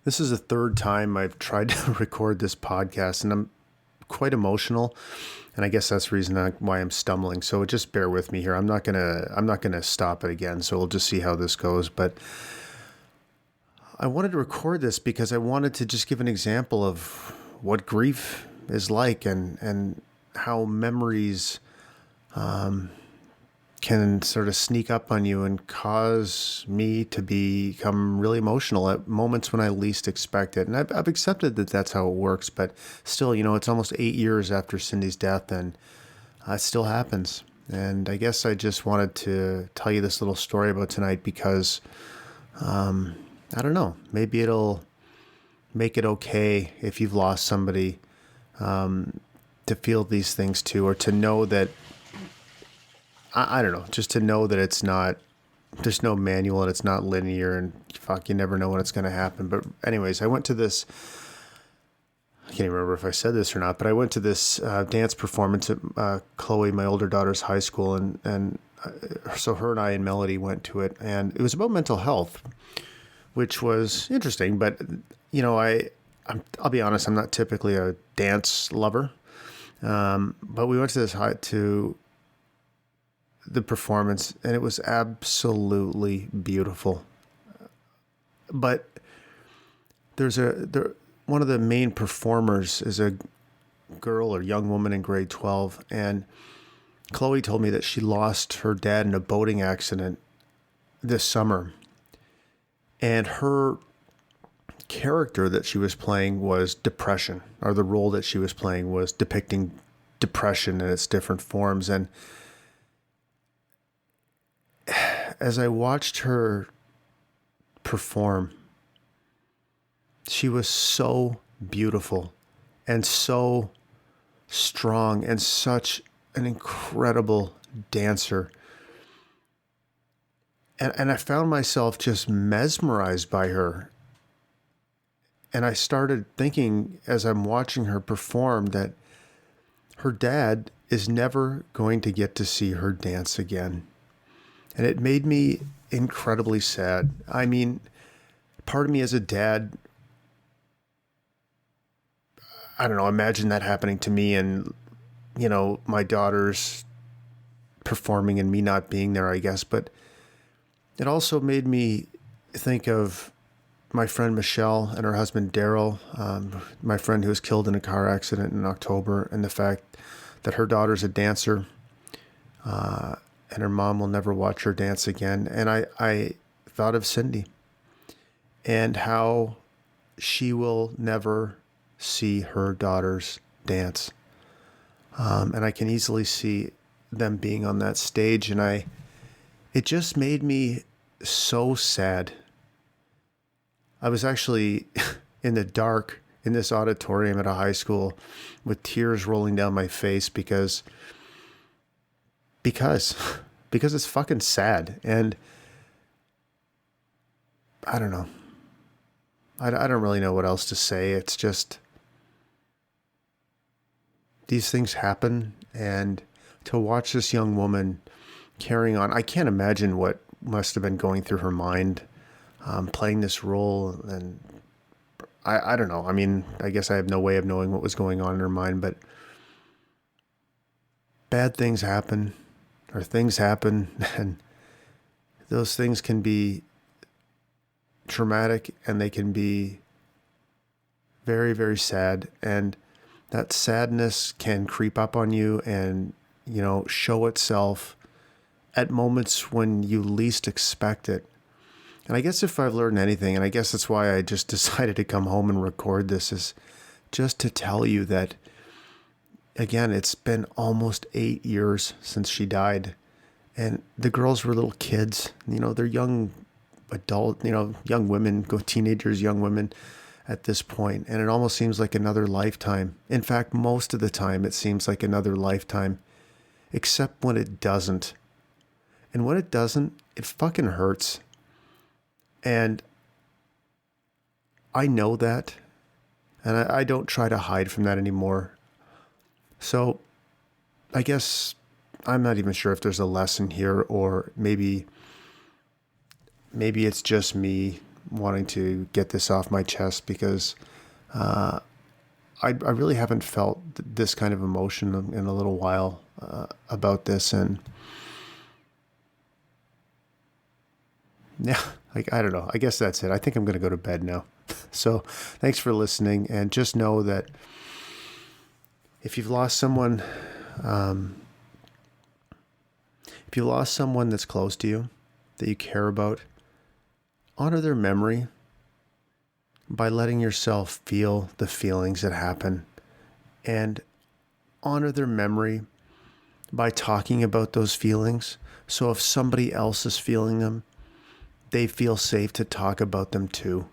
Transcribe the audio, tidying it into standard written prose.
This is the third time I've tried to record this podcast, and I'm quite emotional. And I guess that's the reason why I'm stumbling. So just bear with me here. I'm not gonna stop it again. So we'll just see how this goes. But I wanted to record this because I wanted to just give an example of what grief is like, and how memories can sort of sneak up on you and cause me to become really emotional at moments when I least expect it. And I've accepted that that's how it works, but still, it's almost 8 years after Cindy's death, and it still happens. And I guess I just wanted to tell you this little story about tonight because I don't know, maybe it'll make it okay if you've lost somebody, to feel these things too, or to know that I don't know, just to know that there's no manual and it's not linear, and fuck, you never know when it's going to happen. But anyways, I can't even remember if I said this or not, but I went to this dance performance at Chloe, my older daughter's high school, and so her and I and Melody went to it, and it was about mental health, which was interesting. But I'll be honest, I'm not typically a dance lover, but we went to to the performance, and it was absolutely beautiful. But one of the main performers is a girl or young woman in grade 12, and Chloe told me that she lost her dad in a boating accident this summer, and her character that she was playing was depression, or the role that she was playing was depicting depression in its different forms. And as I watched her perform, she was so beautiful and so strong and such an incredible dancer. And I found myself just mesmerized by her. And I started thinking as I'm watching her perform that her dad is never going to get to see her dance again. And it made me incredibly sad. I mean, part of me as a dad, I don't know, imagine that happening to me, and, my daughter's performing and me not being there, I guess. But it also made me think of my friend Michelle and her husband Daryl, my friend who was killed in a car accident in October, and the fact that her daughter's a dancer, and her mom will never watch her dance again. And I thought of Cindy and how she will never see her daughters dance. And I can easily see them being on that stage. And it just made me so sad. I was actually in the dark in this auditorium at a high school with tears rolling down my face because it's fucking sad. And I don't know. I don't really know what else to say. It's just, these things happen, and to watch this young woman carrying on, I can't imagine what must have been going through her mind, playing this role. And I don't know. I mean, I guess I have no way of knowing what was going on in her mind, but bad things happen, or things happen, and those things can be traumatic, and they can be very, very sad. And that sadness can creep up on you and, show itself at moments when you least expect it. And I guess if I've learned anything, and I guess that's why I just decided to come home and record this, is just to tell you that, again, it's been almost 8 years since she died. And the girls were little kids. They're young adult, young women, teenagers, young women at this point. And it almost seems like another lifetime. In fact, most of the time it seems like another lifetime, except when it doesn't. And when it doesn't, it fucking hurts. And I know that. And I don't try to hide from that anymore. So I guess I'm not even sure if there's a lesson here, or maybe it's just me wanting to get this off my chest because I really haven't felt this kind of emotion in a little while about this. And yeah, like, I don't know. I guess that's it. I think I'm going to go to bed now. So thanks for listening. And just know that if you've lost someone, if you lost someone that's close to you, that you care about, honor their memory by letting yourself feel the feelings that happen, and honor their memory by talking about those feelings. So if somebody else is feeling them, they feel safe to talk about them too.